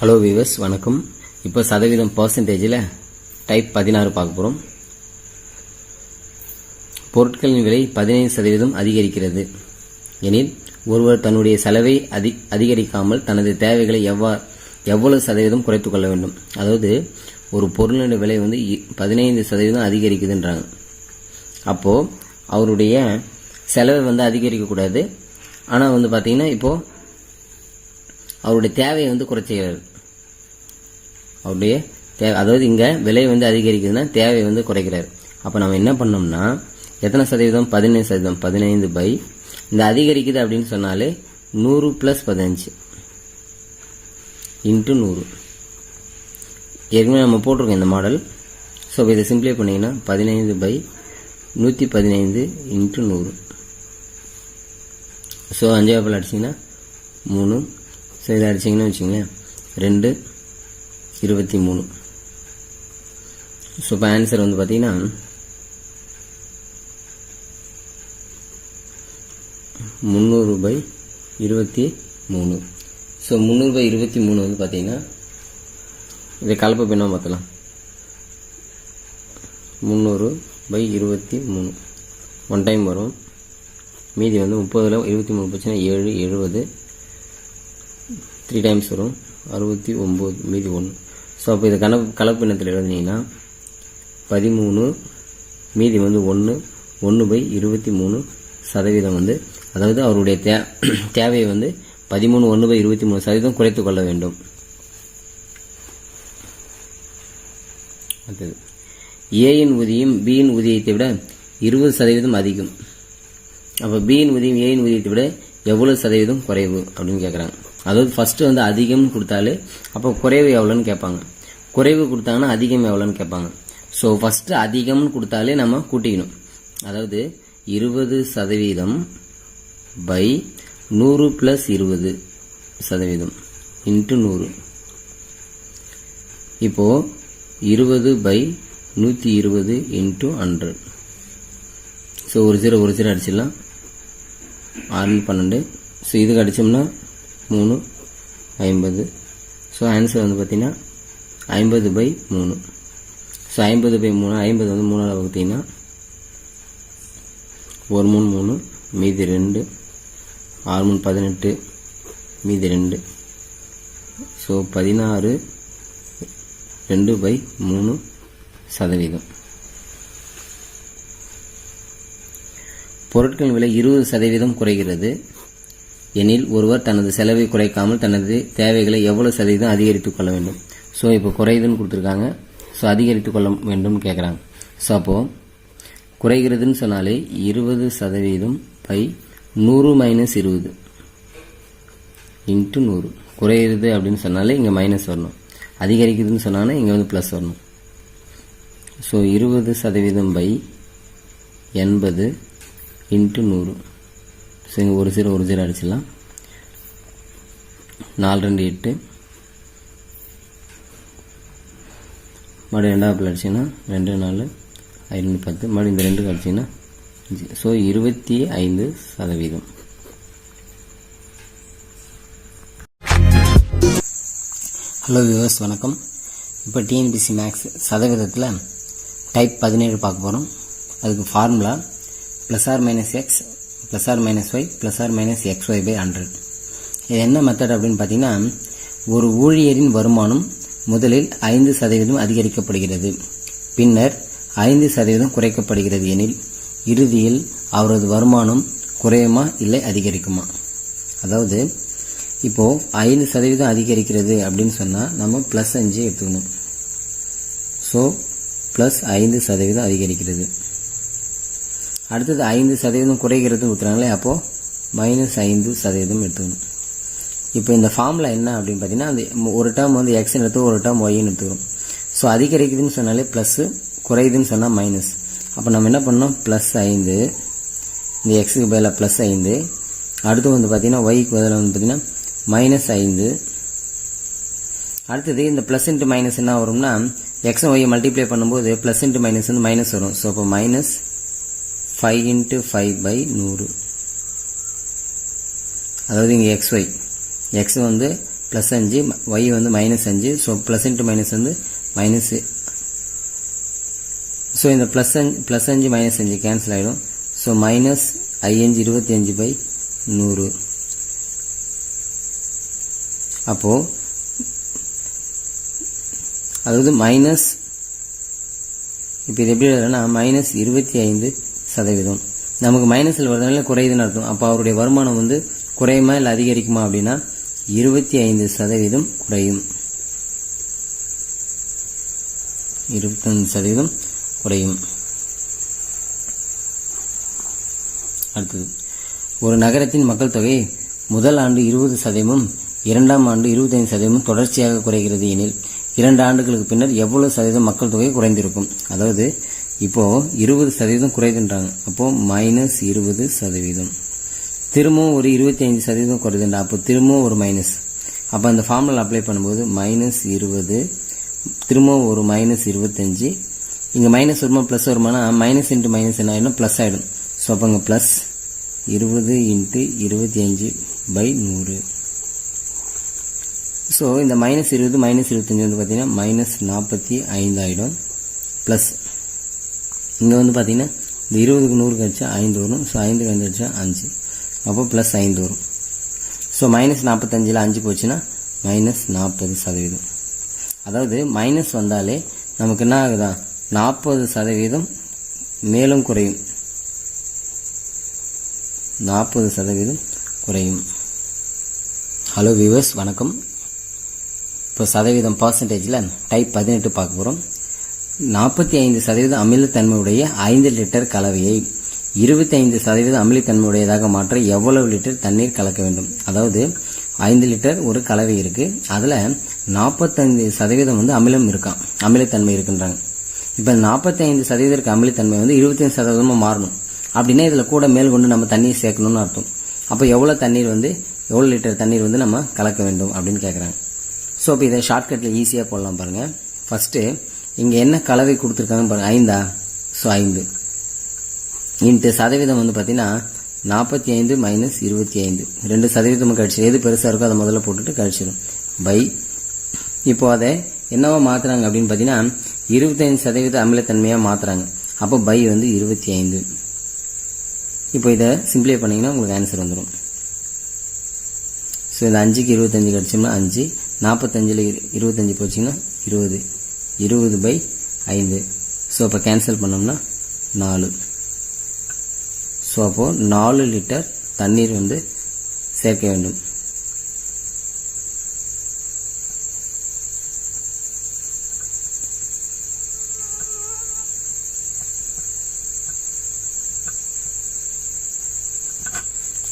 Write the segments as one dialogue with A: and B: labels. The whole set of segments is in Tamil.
A: ஹலோ வியூவர்ஸ், வணக்கம். இப்போ சதவீதம் பர்சன்டேஜில் டைப் 16 பார்க்க போகிறோம். பொருட்களின் விலை 15% அதிகரிக்கிறது எனில் ஒருவர் தன்னுடைய செலவை அதிகரிக்காமல் தனது தேவைகளை எவ்வளவு சதவீதம் குறைத்துக் கொள்ள வேண்டும். அதாவது ஒரு பொருளின் விலை 15% அதிகரிக்குதுன்றாங்க. அப்போது அவருடைய செலவை அதிகரிக்கக்கூடாது. ஆனால் பார்த்தீங்கன்னா இப்போது அவருடைய தேவையை குறைச்சிக்கிறார். அவருடைய அதாவது இங்கே விலை அதிகரிக்குதுன்னா தேவையை குறைக்கிறார். அப்போ நம்ம என்ன பண்ணோம்னா எத்தனை சதவீதம்? 15%. 15 பை இந்த அதிகரிக்குது அப்படின்னு சொன்னாலே 100 + 15 × 100. ஏற்கனவே நம்ம போட்டிருக்கோம் இந்த மாடல். ஸோ இதை சிம்பிளை பண்ணிங்கன்னா 15 பை 115 × 100. ஸோ 5 அடிச்சிங்கன்னா 3. ஸோ இதை அடிச்சிங்கன்னா வச்சுங்களேன் 2 23. ஸோ இப்போ ஆன்சர் பார்த்தீங்கன்னா 300/23. ஸோ 300/23 பார்த்தீங்கன்னா இதை கலப்பு பெண்ணாக பார்த்துலாம். 300/23 ஒன் டைம் வரும். மீதி 30ல் 23 போச்சுன்னா 7 70. 3 டைம்ஸ் வரும் 69. மீதி 1. ஸோ அப்போ இதை கலப்பு எண்ணத்தில் எழுதினீங்கன்னா 13 மீதி 1 1/23% அதாவது அவருடைய தேவையை 13 1/23% குறைத்துக் கொள்ள வேண்டும். அடுத்தது ஏயின் ஊதியம் பியின் ஊதியத்தை விட 20% அதிகம். அப்போ பியின் ஊதியம் ஏயின் ஊதியத்தை விட எவ்வளவு சதவீதம் குறைவு அப்படின்னு கேட்குறாங்க. அதாவது ஃபர்ஸ்ட் அதிகம்னு கொடுத்தாலே அப்போ குறைவு எவ்வளோன்னு கேட்பாங்க. குறைவு கொடுத்தாங்கன்னா அதிகம் எவ்வளோன்னு கேட்பாங்க. ஸோ ஃபர்ஸ்ட் அதிகம்னு கொடுத்தாலே நம்ம கூட்டிக்கணும். அதாவது 20% பை 100 + 20% × 100. இப்போ 20/120 × 100. ஸோ ஒரு 0 அடிச்சிடலாம். 6 12. ஸோ இதுக்கு அடித்தோம்னா 3 50. ஸோ ஆன்சர் பார்த்தீங்கன்னா 50/3. ஸோ 50/3 50 3ஆல் வகுத்தீங்கன்னா 1 3 3 மீதி 2 6 3 18 மீதி 2. ஸோ 16 2/3%. பொருட்களின் விலை 20% குறைகிறது எனில் ஒருவர் தனது செலவை குறைக்காமல் தனது தேவைகளை எவ்வளவு சதவீதம் அதிகரித்துக் கொள்ள வேண்டும். ஸோ இப்போ குறையுதுன்னு கொடுத்துருக்காங்க. ஸோ அதிகரித்துக் கொள்ள வேண்டும் கேட்குறாங்க. ஸோ அப்போது குறைகிறதுன்னு சொன்னாலே 20% பை 100 - 20 × 100. குறையிறது அப்படின்னு சொன்னாலே இங்கே மைனஸ் வரணும். அதிகரிக்குதுன்னு சொன்னாலே இங்கே ப்ளஸ் வரணும். So 20% by 80 × 100. ஸோ இங்கே ஒரு 0 அடிச்சிடலாம். 4 2 8. மறுபடியும் 2 அடிச்சிங்கன்னா 2 4 5 10. மறுபடியும் இந்த 2 அடிச்சிங்கன்னா 5. ஸோ 25%. ஹலோ வியூவர்ஸ், வணக்கம். இப்போ டிஎன்பிசி மேக்ஸ் சதவீதத்தில் டைப் 17 பார்க்க போகிறோம். அதுக்கு formula +or - x +or - y +or - xy/100. இது என்ன மெத்தட் அப்படின்னு பார்த்தீங்கன்னா, ஒரு ஊழியரின் வருமானம் முதலில் 5% அதிகரிக்கப்படுகிறது, பின்னர் 5% குறைக்கப்படுகிறது எனில் இறுதியில் அவரது வருமானம் குறையுமா இல்லை அதிகரிக்குமா? அதாவது இப்போது 5% அதிகரிக்கிறது அப்படின்னு சொன்னால் நம்ம +5 எடுத்துக்கணும். ஸோ +5% அதிகரிக்கிறது. அடுத்தது 5% குறைகிறது ஊற்றுறாங்களே, அப்போது -5% எடுத்துக்கணும். இப்போ இந்த ஃபார்முலா என்ன அப்படின்னு பார்த்தீங்கன்னா, அந்த ஒரு டேர்ம் எக்ஸ்ன்னு எடுத்து ஒரு டேர்ம் ஒய்ன்னு எடுத்துக்கிறோம். ஸோ அதிகரிக்குதுன்னு சொன்னாலே ப்ளஸ்ஸு, குறையுதுன்னு சொன்னால் மைனஸ். அப்போ நம்ம என்ன பண்ணோம்? +5 இந்த எக்ஸுக்கு பதிலாக +5. அடுத்து பார்த்தீங்கன்னா ஒய்க்கு பதிலாக பார்த்தீங்கன்னா -5. அடுத்தது இந்த ப்ளஸ் இன்ட்டு மைனஸ் என்ன வரும்னா, எக்ஸ் ஒய்யை மல்டிப்ளை பண்ணும்போது ப்ளஸ் இன்ட்டு மைனஸ் மைனஸ் வரும். ஸோ அப்போ -5 × 5/100. அதாவது இங்கே xy x ப்ளஸ் 5, y வந்து -5. ஸோ ப்ளஸ் இன்ட்டு மைனஸ் வந்து மைனஸ். ஸோ இந்த ப்ளஸ் 5 -5 கேன்சல் ஆகிடும். So minus -5 25/100. அப்போது அதாவது மைனஸ், இப்போ இது எப்படி எழுதுறேன்னா -25%. நமக்கு மைனஸில் வருதுனால குறையுதுன்னு அர்த்தம். அப்போ அவருடைய வருமானம் வந்து குறையுமா இல்லை அதிகரிக்குமா அப்படின்னா 25% குறையும். 25% குறையும். அடுத்தது, ஒரு நகரத்தின் மக்கள் தொகை முதல் ஆண்டு 20%, இரண்டாம் ஆண்டு 25% தொடர்ச்சியாக குறைகிறது எனில் 2 ஆண்டுகளுக்கு பின்னர் எவ்வளவு சதவீதம் மக்கள் தொகை குறைந்திருக்கும்? அதாவது இப்போ 20% குறைதுன்றாங்க. அப்போ -20%. திரும்பவும் ஒரு 25% குறைதுண்டா, அப்போ திரும்பவும் ஒரு மைனஸ். அப்போ அந்த ஃபார்முலா அப்ளை பண்ணும்போது -20, திரும்பவும் ஒரு -25. இங்கே மைனஸ் வருமா ப்ளஸ் வருமானா மைனஸ் இன்ட்டு மைனஸ் என்ன ஆகிடும், ப்ளஸ் ஆகிடும். ஸோ அப்போ இங்கே ப்ளஸ் 20 × 25/100. ஸோ இந்த -20 -25 வந்து பார்த்தீங்கன்னா -45 ஆகிடும். ப்ளஸ் இங்கே வந்து பார்த்தீங்கன்னா இந்த 20க்கு 100 கழிச்சா 5 வரும். ஸோ 5க்கு 5 கழிச்சா 5, அப்போ ப்ளஸ் 5 வரும். ஸோ -45ல் 5 போச்சுன்னா -40%. அதாவது மைனஸ் வந்தாலே நமக்கு என்ன ஆகுதா, 40% மேலும் குறையும். 40% குறையும். ஹலோ வியூவர்ஸ், வணக்கம். இப்போ சதவீதம் பர்சன்டேஜில் டைப் 18 பார்க்க போகிறோம். 45% அமிலத்தன்மையுடைய 5 லிட்டர் கலவையை 25% அமிலத்தன்மையுடையதாக மாற்ற எவ்வளவு லிட்டர் தண்ணீர் கலக்க வேண்டும்? அதாவது 5 லிட்டர் ஒரு கலவை இருக்கு, அதில் 45% வந்து அமிலம் இருக்கான், அமிலத்தன்மை இருக்குன்றாங்க. இப்போ 45% அமிலத்தன்மை வந்து 25% மாறணும் அப்படின்னா இதில் கூட மேல் கொண்டு நம்ம தண்ணீர் சேர்க்கணும்னு அர்த்தம். அப்போ எவ்வளோ லிட்டர் தண்ணீர் வந்து நம்ம கலக்க வேண்டும் அப்படின்னு கேட்குறாங்க. ஸோ இப்போ இதை ஷார்ட்கட்டில் ஈஸியாக போடலாம் பாருங்கள். ஃபஸ்ட்டு இங்கே என்ன கலவை கொடுத்துருக்காங்கன்னு பாருங்கள், 5. ஸோ 5 இன்ட்டு சதவீதம் வந்து பார்த்தீங்கன்னா 45 - 25, 2% கழிச்சு எது பெருசாக இருக்கோ அதை முதல்ல போட்டுட்டு கழிச்சிடும் பை. இப்போ அதை என்னவா மாற்றுறாங்க அப்படின்னு பார்த்தீங்கன்னா 25% அமிலத்தன்மையாக மாற்றுறாங்க. அப்போ பை வந்து 25. இப்போ இதை சிம்பிளை பண்ணிங்கன்னா உங்களுக்கு ஆன்சர் வந்துடும். ஸோ இந்த 5க்கு 25 கழிச்சோம்னா 5, 45ல் 25 போச்சிங்கன்னா 20, 20/5. ஸோ அப்போ கேன்சல் பண்ணோம்னா 4. ஸோ அப்போது 4 லிட்டர் தண்ணீர் வந்து சேர்க்க வேண்டும்.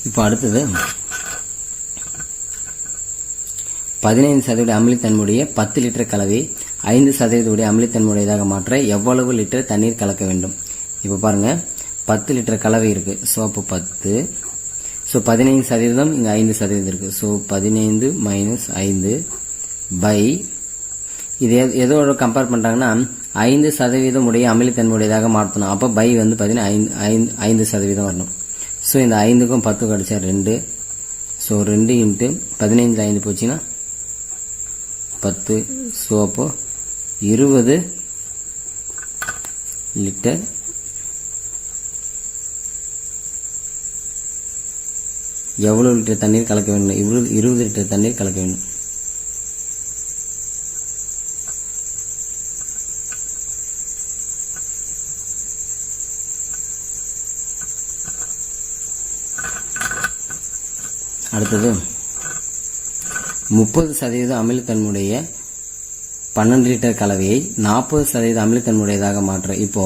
A: இப்போ அடுத்தது 15% அமிலத்தன்மையுடைய 10 லிட்டர் கலவை 5% அமிலத்தன்மையுடையதாக மாற்ற எவ்வளவு லிட்டர் தண்ணீர் கலக்க வேண்டும்? இப்போ பாருங்க, 10 லிட்டர் கலவை இருக்கு. ஸோ அப்போ 10. ஸோ 15% இங்கே 5% இருக்கு. ஸோ 15 - 5 பை, இது எதோட கம்பேர் பண்ணுறாங்கன்னா 5% உடைய அமிலத்தன்மையுடையதாக மாற்றணும். அப்போ பை வந்து பார்த்தீங்கன்னா 5% வரணும். ஸோ இந்த 5க்கும் 10 கிடைச்சா 2. ஸோ 2 × 15ல் 5 போச்சுன்னா 10. ஸோ அப்போ 20 லிட்டர் எவ்வளவு லிட்டர் தண்ணீர் கலக்க வேண்டும்? 20 லிட்டர் தண்ணீர் கலக்க வேண்டும். அடுத்தது 30% அமிலத்தன்மையுடைய 12 லிட்டர் கலவையை 40% அமிலத்தன்மையுடையதாக மாற்ற இப்போ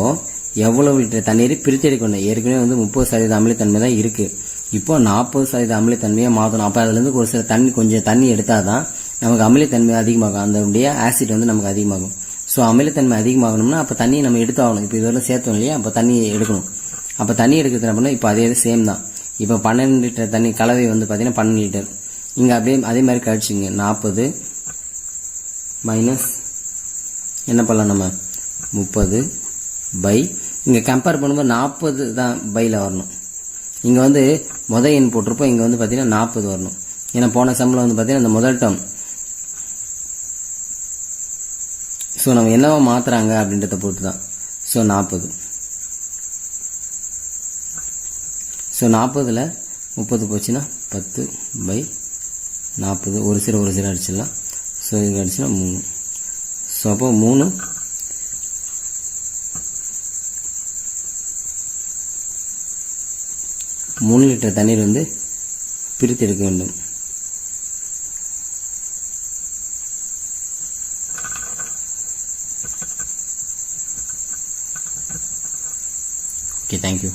A: எவ்வளவு லிட்டர் தண்ணீரை பிரித்து எடுக்கணும்? ஏற்கனவே வந்து 30% அமிலத்தன்மை தான் இருக்கு. இப்போ 40% அமிலத்தன்மையை மாற்றணும். அப்போ அதுலேருந்து ஒரு சில கொஞ்சம் தண்ணி எடுத்தாதான் நமக்கு அமிலத்தன்மை அதிகமாகும், அந்த ஆசிட் வந்து நமக்கு அதிகமாகும். ஸோ அமிலத்தன்மை அதிகமாகணும்னா அப்போ தண்ணியை நம்ம எடுத்தாகணும். இப்போ இதெல்லாம் சேர்த்தோம் இல்லையா, அப்போ தண்ணியை எடுக்கணும். அப்போ தண்ணி எடுக்கிறது அப்படின்னா இப்போ அதே சேம் தான். இப்போ 12 லிட்டர் தண்ணி கலவை வந்து பார்த்தீங்கன்னா 12 லிட்டர். இங்கே அப்படியே அதே மாதிரி கழிச்சுங்க. 40 மைனஸ் என்ன பண்ணலாம் நம்ம 30 பை, இங்கே கம்பேர் பண்ணும்போது 40 தான் பையில் வரணும். இங்கே வந்து முதல் எண் போட்டிருப்போம், இங்கே வந்து பார்த்தீங்கன்னா 40 வரணும். ஏன்னா போன சம்பளம் வந்து பார்த்தீங்கன்னா இந்த முதல் டேர்ம் ஸோ நம்ம என்னவா மாற்றுறாங்க அப்படின்றத பொறுத்து தான். ஸோ 40. ஸோ 40ல் 30 போச்சுன்னா 10/40 ஒரு சீரோ அடிச்சிடலாம். ஸோ இது அடிச்சுன்னா 3. ஸோ அப்போ 3 லிட்டர் தண்ணீர் வந்து பிரித்து எடுக்க வேண்டும். Okay, thank you.